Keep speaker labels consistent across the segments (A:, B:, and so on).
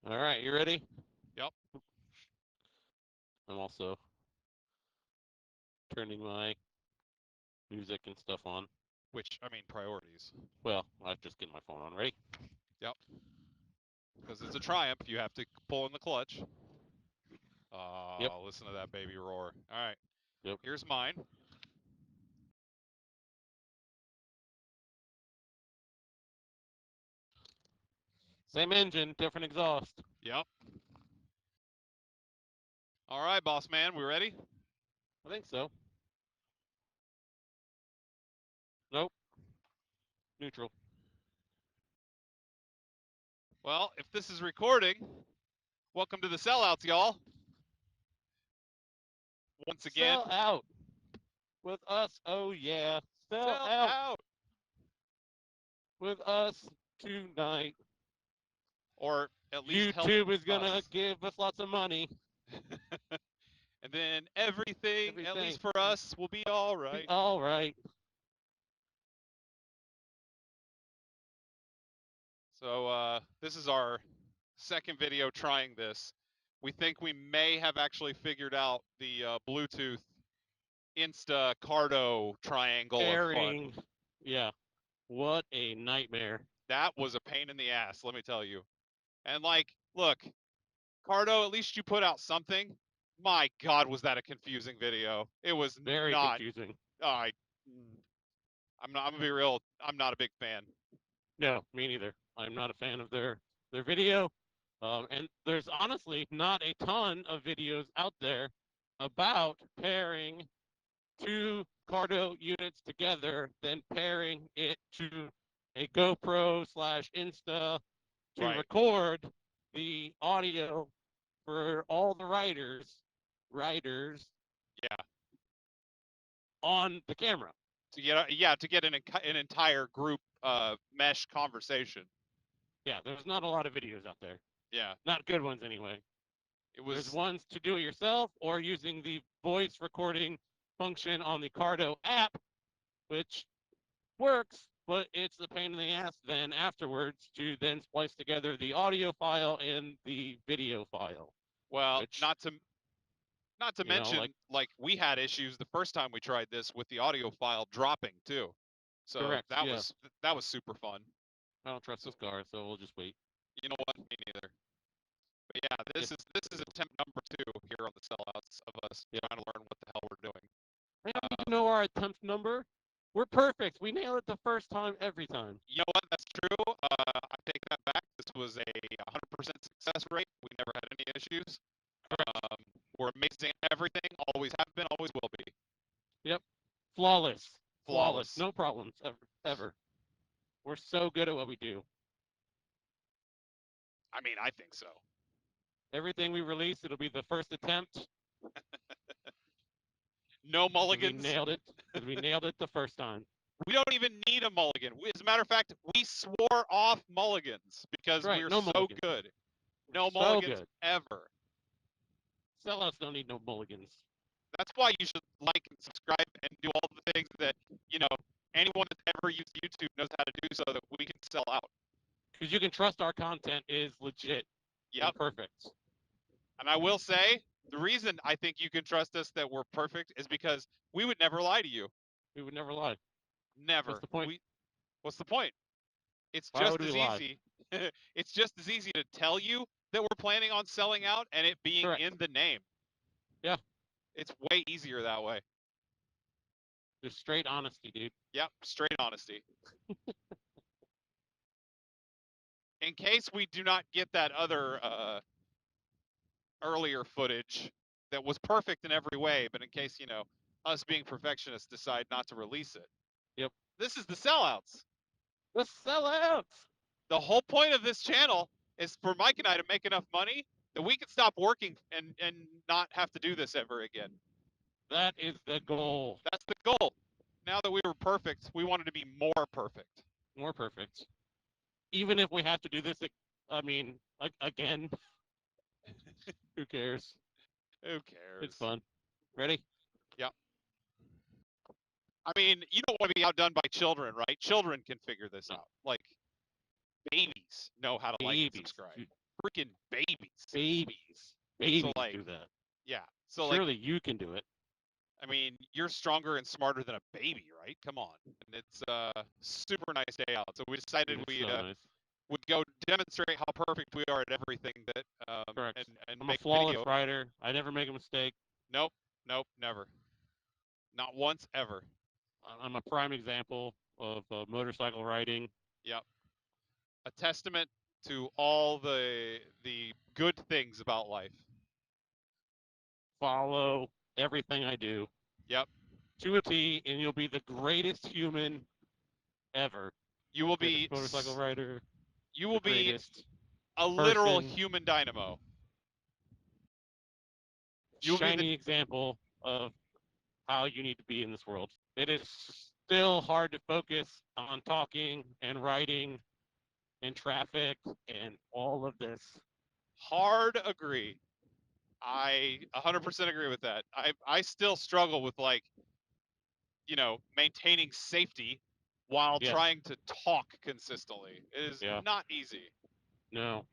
A: All right, you ready?
B: Yep.
A: I'm also turning my music and stuff on.
B: Which, I mean, priorities.
A: Well, I'll just get my phone on. Ready?
B: Yep. Because it's a triumph. You have to pull in the clutch.
A: Yep.
B: Listen to that baby roar. All right.
A: Yep.
B: Here's mine.
A: Same engine, different exhaust.
B: Yep. All right, boss man. We ready?
A: I think so. Nope. Neutral.
B: Well, if this is recording, welcome to the sellouts, y'all. Once again,
A: Sell out with us. Oh yeah. Sell
B: sell
A: out
B: out.
A: with us tonight.
B: Or at least help
A: YouTube is gonna
B: us.
A: give us lots of money.
B: And then everything, at
A: Everything
B: least for us, will be all
A: be
B: right.
A: all right.
B: So this is our second video trying this. We think we may have actually figured out the Bluetooth Insta Cardo triangle of fun.
A: Airing. Yeah. What a nightmare.
B: That was a pain in the ass, let me tell you. And like, look, Cardo, at least you put out something. My God, was that a confusing video? It was
A: Very
B: not.
A: confusing.
B: I, I'm not. I'm gonna be real. I'm not a big fan.
A: No, me neither. I'm not a fan of their video. And there's honestly not a ton of videos out there about pairing two Cardo units together, then pairing it to a GoPro slash Insta to
B: Right.
A: record the audio for all the riders
B: Yeah.
A: on the camera.
B: To get an entire group mesh conversation.
A: Yeah, there's not a lot of videos out there.
B: Yeah.
A: Not good ones anyway.
B: It
A: There's
B: was.
A: ones to do it yourself or using the voice recording function on the Cardo app, which works, but it's a pain in the ass then afterwards to then splice together the audio file and the video file,
B: Well,
A: which,
B: not to
A: like,
B: mention, like we had issues the first time we tried this with the audio file dropping too. So
A: correct. Yeah,
B: that was super fun.
A: I don't trust
B: So
A: this car, so we'll just wait.
B: you know what? Me neither. But yeah,
A: Yeah,
B: this is attempt number 2 here on the sellouts of us
A: yeah.
B: trying to learn what the hell we're doing.
A: I don't need to
B: Um,
A: know our attempt number. We're perfect. We nail it the first time, every time.
B: you know what? That's true. I take that back. This was a 100% success rate. We never had any issues.
A: Correct.
B: We're amazing at everything. Always have been. Always will be.
A: Yep. Flawless. Flawless.
B: Flawless.
A: No problems ever. Ever. We're so good at what we do.
B: I mean, I think so.
A: Everything we release, it'll be the first attempt
B: No
A: because we
B: mulligans.
A: nailed it. Because we nailed it the first time.
B: We don't even need a mulligan. As a matter of fact, we swore off mulligans
A: That's
B: because
A: right.
B: we're
A: No
B: so
A: mulligans.
B: good.
A: We're
B: No
A: so
B: mulligans
A: good.
B: ever.
A: Sellouts don't need no mulligans.
B: That's why you should like and subscribe and do all the things that, you know, anyone that's ever used YouTube knows how to do so that we can sell out.
A: Because you can trust our content is legit and
B: Yep.
A: perfect.
B: And I will say, the reason I think you can trust us that we're perfect is because we would never lie to you.
A: We would never lie. What's
B: Never.
A: the point?
B: We What's the point? It's
A: Why
B: just
A: would we
B: as
A: lie?
B: easy. It's just as easy to tell you that we're planning on selling out and it being
A: Correct.
B: in the name.
A: Yeah.
B: It's way easier that way.
A: Just straight honesty, dude.
B: Yep, straight honesty. In case we do not get that other earlier footage that was perfect in every way, but in case, us being perfectionists decide not to release it.
A: Yep.
B: This is the sellouts.
A: The sellouts.
B: The whole point of this channel is for Mike and I to make enough money that we can stop working and not have to do this ever again.
A: That is the goal.
B: That's the goal. Now that we were perfect, we wanted to be more perfect.
A: More perfect. Even if we have to do this, I mean, again, who cares?
B: Who
A: It's
B: cares?
A: fun. Ready?
B: Yep. I mean, you don't want to be outdone by children, right? Children can figure this
A: No.
B: out. Like, babies know how to like and
A: Babies.
B: subscribe.
A: Dude.
B: freaking babies.
A: Babies.
B: So
A: Babies
B: like,
A: do that.
B: yeah. So like,
A: Surely you can do it.
B: I mean, you're stronger and smarter than a baby, right? Come on. And it's super nice day out. So we decided
A: It is
B: we
A: so nice.
B: would go demonstrate how perfect we are at everything that
A: Correct.
B: and
A: I'm a
B: make
A: flawless
B: video.
A: rider. I never make a mistake.
B: Nope, nope, never. Not once ever.
A: I'm a prime example of motorcycle riding.
B: Yep. A testament to all the good things about life.
A: Follow everything I do
B: Yep.
A: to a T, and you'll be the greatest human ever.
B: You will
A: Greatest
B: be
A: motorcycle rider,
B: you
A: the
B: will be
A: greatest
B: a literal
A: person,
B: human dynamo. You will be the
A: shining example of how you need to be in this world. It is still hard to focus on talking and writing and traffic and all of this.
B: hard agree. I 100% agree with that. I still struggle with like, maintaining safety while
A: Yes.
B: trying to talk consistently. It is
A: Yeah.
B: not easy.
A: No.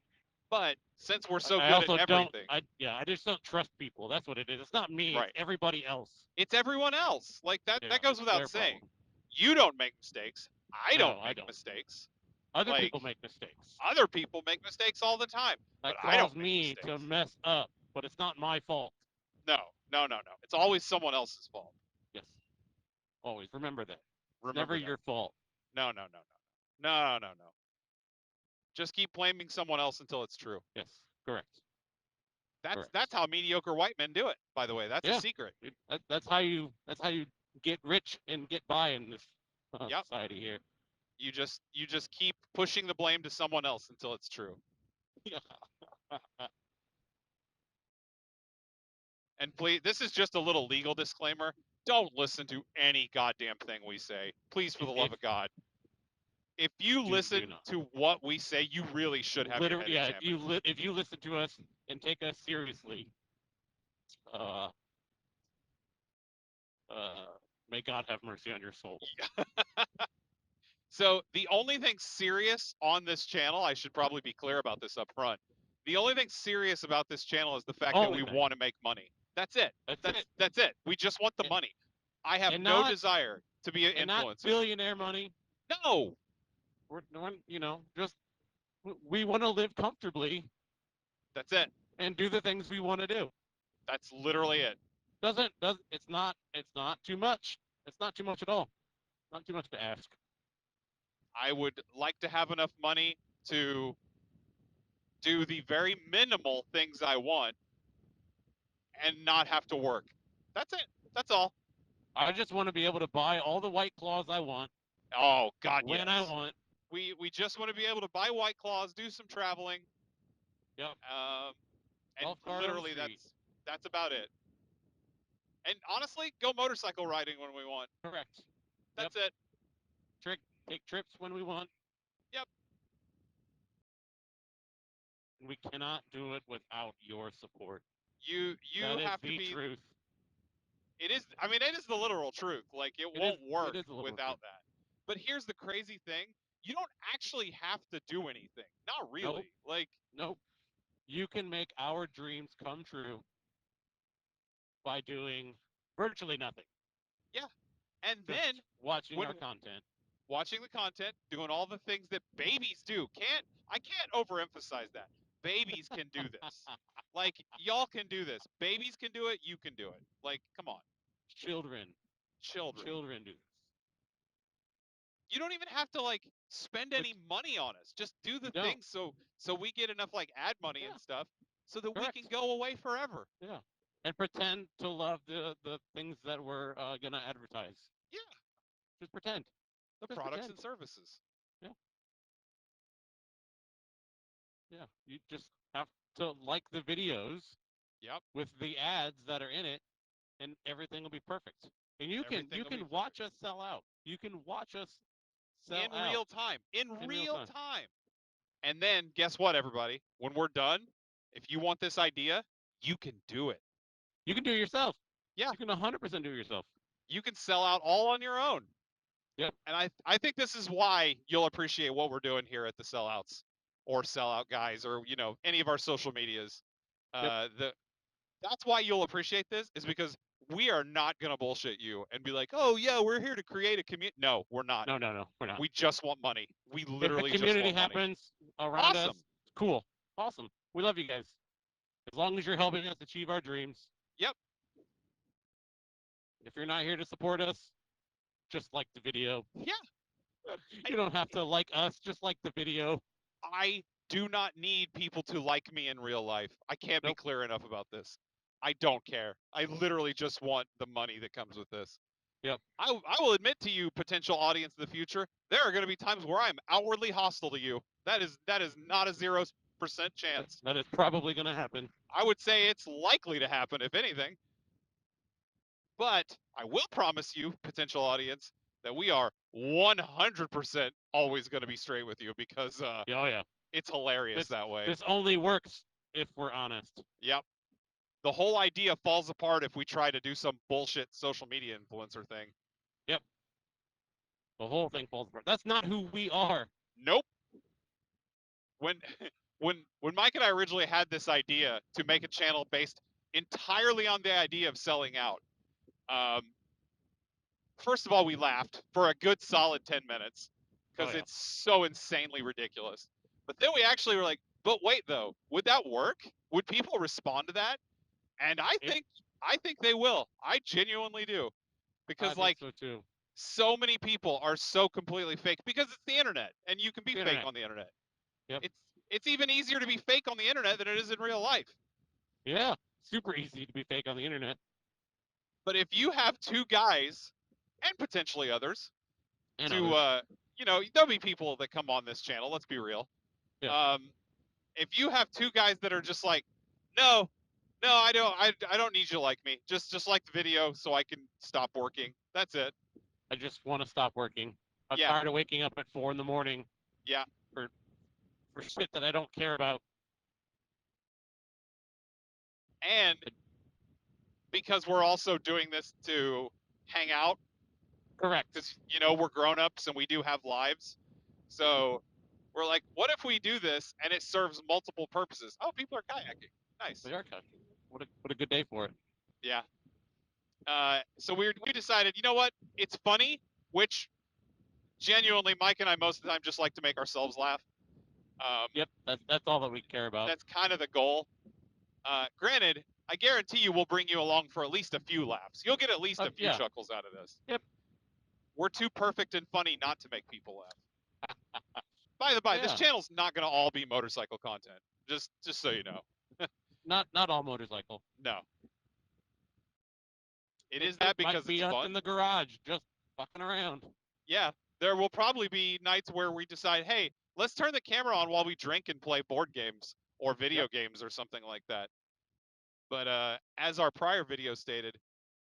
B: But since we're so
A: I
B: good at
A: also don't.
B: everything,
A: I just don't trust people. That's what it is. It's not me. It's
B: right?
A: everybody else.
B: It's everyone else. Like that
A: Yeah.
B: that goes
A: It's
B: without
A: their
B: saying.
A: problem.
B: You don't make mistakes. I
A: No,
B: don't
A: I
B: make
A: don't.
B: mistakes.
A: Other
B: Like
A: people make mistakes.
B: other people make mistakes all the time, but
A: That
B: I don't
A: calls
B: make
A: me to
B: mistakes.
A: mess up, but it's not my fault.
B: No, no, no, no. It's always someone else's fault.
A: Yes. Always remember that. It's never
B: Remember that.
A: your fault.
B: No, no, no, no. No, no, no. Just keep blaming someone else until it's true.
A: Yes. Correct.
B: That's
A: Correct.
B: how mediocre white men do it, by the way. That's a
A: Yeah.
B: secret.
A: That's how you. That's how you get rich and get by in this
B: Yep.
A: society here.
B: You just keep pushing the blame to someone else until it's true.
A: Yeah.
B: And please, this is just a little legal disclaimer. Don't listen to any goddamn thing we say. Please, for the love
A: if
B: of God. If you
A: do
B: listen
A: not.
B: to what we say, you really should have your head
A: Literally, yeah.
B: examined.
A: If you listen to us and take us seriously, uh, may God have mercy on your soul.
B: So the only thing serious on this channel, I should probably be clear about this up front. The only thing serious about this channel is the fact that
A: Only
B: we
A: thing.
B: want to make money. That's it.
A: That's
B: That's
A: it.
B: that's it. We just want the
A: And,
B: money. I have
A: and
B: no
A: not
B: desire to be an
A: and not
B: influencer.
A: billionaire money.
B: No,
A: We're just we want to live comfortably
B: that's it.
A: and do the things we want to do.
B: That's literally it.
A: Does it's not too much. It's not too much at all. Not too much to ask.
B: I would like to have enough money to do the very minimal things I want and not have to work. That's it. That's all.
A: I just want to be able to buy all the white claws I want
B: Oh God,
A: when I
B: yes.
A: want.
B: We just want to be able to buy White Claws, do some traveling,
A: Yep.
B: and
A: Golf cart on the
B: literally
A: street.
B: that's about it. And honestly, go motorcycle riding when we want.
A: Correct. Yep.
B: That's it.
A: Take trips when we want.
B: Yep.
A: We cannot do it without your support.
B: You
A: That is
B: have to
A: the
B: be.
A: truth.
B: It is. I mean, it is the literal truth. Like it
A: It is.
B: won't
A: It
B: work
A: is a little
B: without
A: truth.
B: that. But here's the crazy thing: you don't actually have to do anything. Not
A: Nope.
B: really. Like
A: Nope. You can make our dreams come true by doing virtually nothing.
B: yeah. And then
A: Just watching
B: when
A: our content.
B: watching the content, doing all the things that babies do. I can't overemphasize that. Babies can do this. Like y'all can do this. Babies can do it, you can do it. Like come on.
A: Children.
B: Children.
A: Children do this.
B: You don't even have to like spend
A: But
B: any money on us. Just do
A: you
B: the
A: don't.
B: things so we get enough like ad money
A: Yeah.
B: and stuff so that we can
A: Correct.
B: go away forever.
A: Yeah. And pretend to love the things that we're gonna advertise.
B: Yeah,
A: Just pretend.
B: the
A: Just
B: products
A: pretend.
B: and services.
A: Yeah. Yeah. You just have to like the videos
B: Yep,
A: with the ads that are in it, and everything will be perfect. And you can
B: everything
A: you
B: will be
A: can
B: perfect.
A: watch us sell out. You can watch us sell
B: In
A: out
B: real time. In
A: in real
B: real
A: time.
B: time. And then guess what, everybody? When we're done, if you want this idea, you can do it.
A: You can do it yourself.
B: Yeah,
A: You can 100% do it yourself.
B: you can sell out all on your own.
A: Yep.
B: And I think this is why you'll appreciate what we're doing here at the Sellouts. or Sellout Guys or any of our social medias.
A: Yep.
B: That's why you'll appreciate this, is because we are not gonna bullshit you and be like, oh yeah, we're here to create a community. No, we're not.
A: No, no, no, we're not.
B: We just want money. We
A: If a
B: literally just
A: community
B: want money.
A: happens around us,
B: Awesome.
A: cool, awesome. We love you guys. As long as you're helping us achieve our dreams.
B: Yep.
A: If you're not here to support us, just like the video.
B: Yeah.
A: You don't have to like us, just like the video.
B: I do not need people to like me in real life. I can't be
A: Nope.
B: clear enough about this. I don't care. I literally just want the money that comes with this.
A: Yep.
B: I will admit to you, potential audience in the future, there are going to be times where I'm outwardly hostile to you. That is not a 0% chance.
A: That is probably going to happen.
B: I would say it's likely to happen, if anything. But I will promise you, potential audience, that we are 100% always going to be straight with you, because
A: Oh yeah.
B: it's hilarious
A: This
B: that way.
A: this only works if we're honest.
B: Yep. The whole idea falls apart if we try to do some bullshit social media influencer thing.
A: Yep. The whole thing falls apart. That's not who we are.
B: Nope. When when Mike and I originally had this idea to make a channel based entirely on the idea of selling out, um, first of all, we laughed for a good solid 10 minutes
A: Oh
B: because
A: yeah.
B: it's so insanely ridiculous. But then we actually were like, but wait though, would that work? Would people respond to that? And I think they will. I genuinely do.
A: I
B: Because
A: think
B: like
A: so too.
B: so many people are so completely fake because it's the internet and you can be
A: The
B: fake
A: internet.
B: on the internet.
A: Yep.
B: It's even easier to be fake on the internet than it is in real life.
A: Yeah. Super easy to be fake on the internet.
B: But if you have two guys and potentially others
A: And
B: to
A: others.
B: there'll be people that come on this channel, let's be real.
A: Yeah.
B: If you have two guys that are just like, no, I don't need you to like me. Just like the video so I can stop working. That's it.
A: I just want to stop working. I'm
B: Yeah.
A: tired of waking up at 4 in the morning
B: Yeah.
A: for for shit that I don't care about.
B: And because we're also doing this to hang out,
A: Correct.
B: because we're grown-ups and we do have lives, so we're like, what if we do this and it serves multiple purposes? Oh, people are kayaking. Nice.
A: They are catching. What a good day for it.
B: Yeah. So we decided, you know what? It's funny, which genuinely Mike and I most of the time just like to make ourselves laugh.
A: Yep. That's all that we care about.
B: That's kind of the goal. Granted, I guarantee you we'll bring you along for at least a few laughs. You'll get at least a few
A: Yeah.
B: chuckles out of this.
A: Yep.
B: We're too perfect and funny not to make people laugh. By the by, this
A: Yeah.
B: channel's not going to all be motorcycle content. Just so you know.
A: Not all motorcycle.
B: No. It is that because
A: might be
B: it's
A: us
B: fun.
A: in the garage just fucking around.
B: Yeah. There will probably be nights where we decide, hey, let's turn the camera on while we drink and play board games or video games or something like that. But as our prior video stated,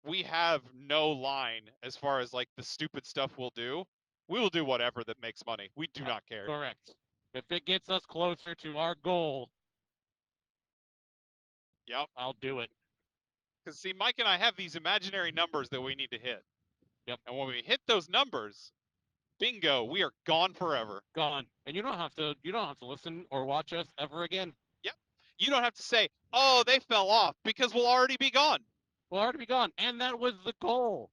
B: we have no line as far as like the stupid stuff we'll do. We will do whatever that makes money. We do not care.
A: Correct. If it gets us closer to our goal,
B: Yep.
A: I'll do it.
B: Because see, Mike and I have these imaginary numbers that we need to hit.
A: Yep.
B: And when we hit those numbers, bingo, we are gone forever.
A: Gone. And you don't have to listen or watch us ever again.
B: Yep. You don't have to say, oh, they fell off, because we'll already be gone.
A: We'll already be gone. And that was the goal.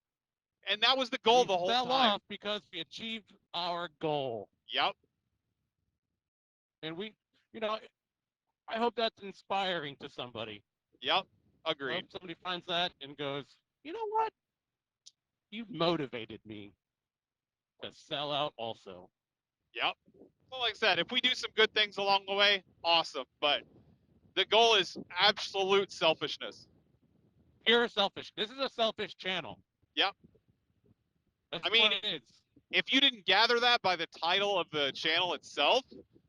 B: And that was the goal
A: we
B: the whole
A: fell
B: time.
A: off because we achieved our goal.
B: Yep.
A: And I hope that's inspiring to somebody.
B: Yep.
A: I
B: Agreed.
A: hope somebody finds that and goes, you know what? You motivated me to sell out also.
B: Yep. Well, like I said, if we do some good things along the way, awesome. But the goal is absolute selfishness.
A: Pure selfish. This is a selfish channel.
B: Yep.
A: That's
B: I mean,
A: what it is.
B: if you didn't gather that by the title of the channel itself,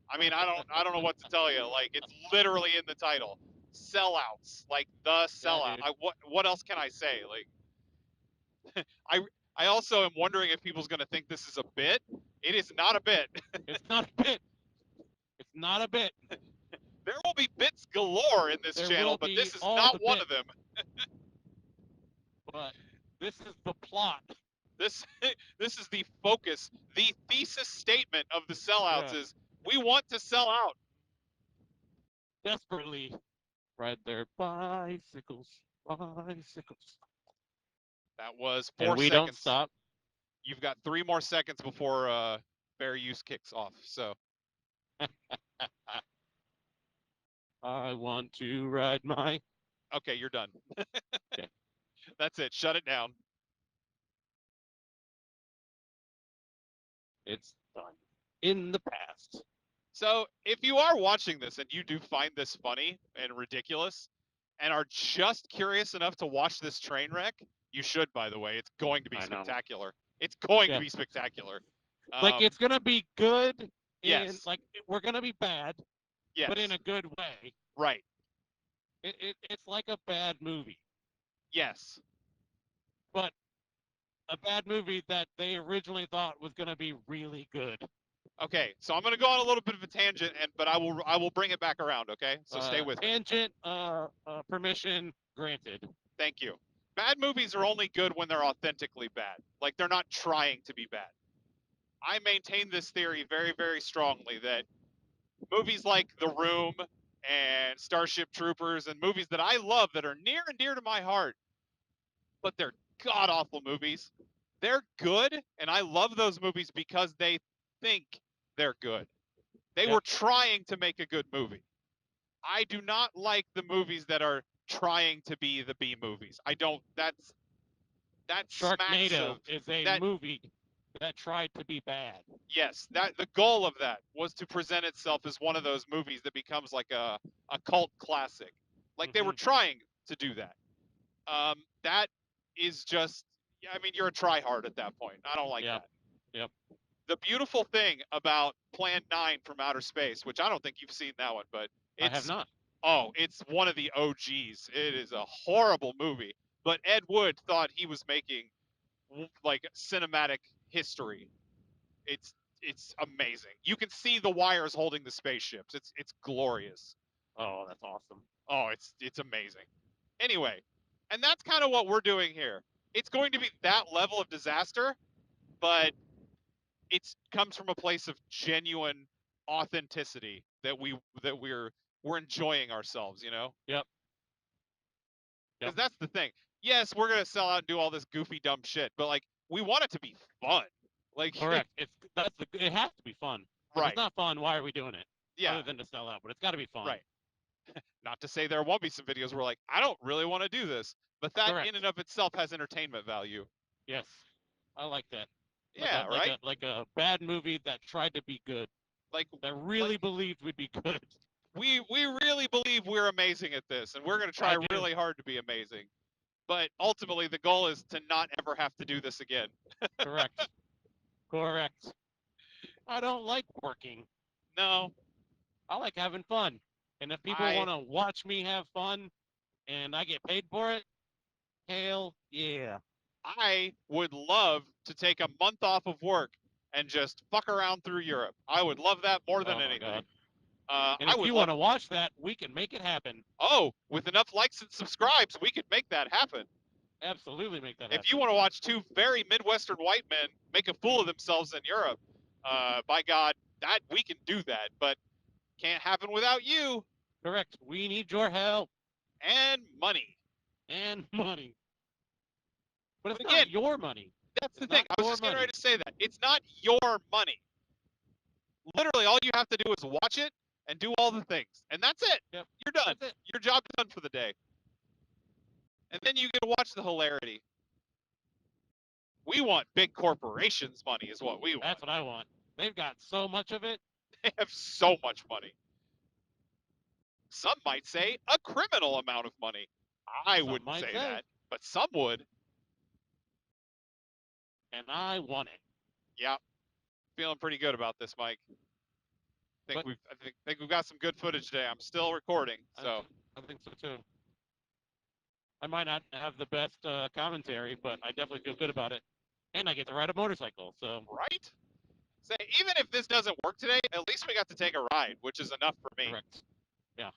B: I mean, I don't know what to tell you. Like, it's literally in the title. Sellouts, like the sellout.
A: Yeah,
B: what else can I say? Like, I also am wondering if people's going to think this is a bit. It is not a bit.
A: It's not a bit. It's not a bit.
B: There will be bits galore in this
A: There
B: channel,
A: will
B: but
A: be
B: this is
A: all
B: not
A: the
B: one
A: bits.
B: of them.
A: But this is the plot.
B: This is the focus. The thesis statement of the sellouts
A: Yeah.
B: is we want to sell out.
A: desperately ride their bicycles, bicycles.
B: That was
A: And
B: 4
A: we don't
B: seconds.
A: stop.
B: You've got 3 more seconds before fair use kicks off. So
A: I want to ride my.
B: okay, you're done.
A: Okay,
B: That's it. Shut it down.
A: it's done. In the past.
B: So if you are watching this and you do find this funny and ridiculous and are just curious enough to watch this train wreck, you should, by the way. It's going to be
A: I know.
B: spectacular. It's going to
A: Yeah.
B: be spectacular.
A: Like it's gonna be good in
B: Yes.
A: like we're gonna be bad, but in
B: Yes.
A: a good way.
B: Right.
A: It's like a bad movie,
B: Yes.
A: but a bad movie that they originally thought was gonna be really good.
B: Okay. So I'm going to go on a little bit of a tangent, but I will bring it back around. Okay. So stay with me.
A: Tangent, permission granted.
B: Thank you. Bad movies are only good when they're authentically bad. Like they're not trying to be bad. I maintain this theory very, very strongly that movies like The Room and Starship Troopers and movies that I love that are near and dear to my heart, but they're god awful movies. They're good, and I love those movies because they think they're good. They
A: Yep.
B: were trying to make a good movie. I do not like the movies that are trying to be the B movies. I don't. That smacks
A: Sharknado
B: of
A: is a
B: that.
A: movie that tried to be bad.
B: Yes, that the goal of that was to present itself as one of those movies that becomes like a cult classic. Like they were
A: Mm-hmm.
B: trying to do that. That is just, I mean, you're a tryhard at that point. I don't like
A: Yep.
B: that.
A: Yep.
B: The beautiful thing about Plan 9 from Outer Space, which I don't think you've seen that one, but
A: I have
B: it's,
A: not.
B: oh, it's one of the OGs. It is a horrible movie, but Ed Wood thought he was making like cinematic history. It's it's amazing. You can see the wires holding the spaceships. It's glorious.
A: Oh, that's awesome.
B: Oh, it's amazing. Anyway, and that's kind of what we're doing here. It's going to be that level of disaster, but it comes from a place of genuine authenticity that we're enjoying ourselves, you know?
A: Yep. Yep.
B: Because that's the thing. Yes, we're gonna sell out and do all this goofy dumb shit, but like we want it to be fun. Like
A: Correct. It has to be fun. If it's
B: right.
A: not fun, why are we doing it?
B: Yeah,
A: Other than to sell out, but it's got to be fun.
B: right. Not to say there won't be some videos where like, I don't really want to do this, but that
A: Correct.
B: in and of itself has entertainment value.
A: Yes, I like that. Like
B: Yeah,
A: a like
B: right?
A: a like a bad movie that tried to be good,
B: Like
A: that really
B: like
A: believed would be good.
B: we really believe we're amazing at this and we're going to
A: I
B: try
A: do.
B: really hard to be amazing. But ultimately the goal is to not ever have to do this again.
A: Correct. Correct. I don't like working.
B: No,
A: I like having fun. And if people
B: I
A: want to watch me have fun and I get paid for it, hell yeah.
B: I would love to take a month off of work and just fuck around through Europe. I would love that more than
A: Oh my
B: anything.
A: god. And
B: I
A: if
B: would
A: you
B: love.
A: want to watch that, we can make it happen.
B: Oh, with enough likes and subscribes, we could make that happen.
A: Absolutely make that
B: If you
A: happen.
B: want to watch two very Midwestern white men make a fool of themselves in Europe, by God, that we can do that. But can't happen without you
A: Correct. We need your help
B: and money.
A: and money. But
B: But
A: it's
B: again,
A: not your money.
B: that's the
A: It's
B: thing.
A: not
B: I was
A: your
B: just getting ready
A: money.
B: to say that. It's not your money. Literally, all you have to do is watch it and do all the things. And that's it.
A: Yep.
B: You're done.
A: That's it.
B: Your job's done for the day. And then you get to watch the hilarity. We want big corporations' money, is what we
A: That's
B: want.
A: what I want. They've got so much of it.
B: They have so much money. Some might say a criminal amount of money. I
A: Some
B: wouldn't
A: might
B: say
A: say.
B: that, but some would.
A: And I want it.
B: Yeah, feeling pretty good about this, Mike.
A: But
B: I think we've got some good footage today. I'm still recording, so
A: I think so too. I might not have the best commentary, but I definitely feel good about it. And I get to ride a motorcycle, so
B: right. Say even if this doesn't work today, at least we got to take a ride, which is enough for me.
A: correct. Yeah.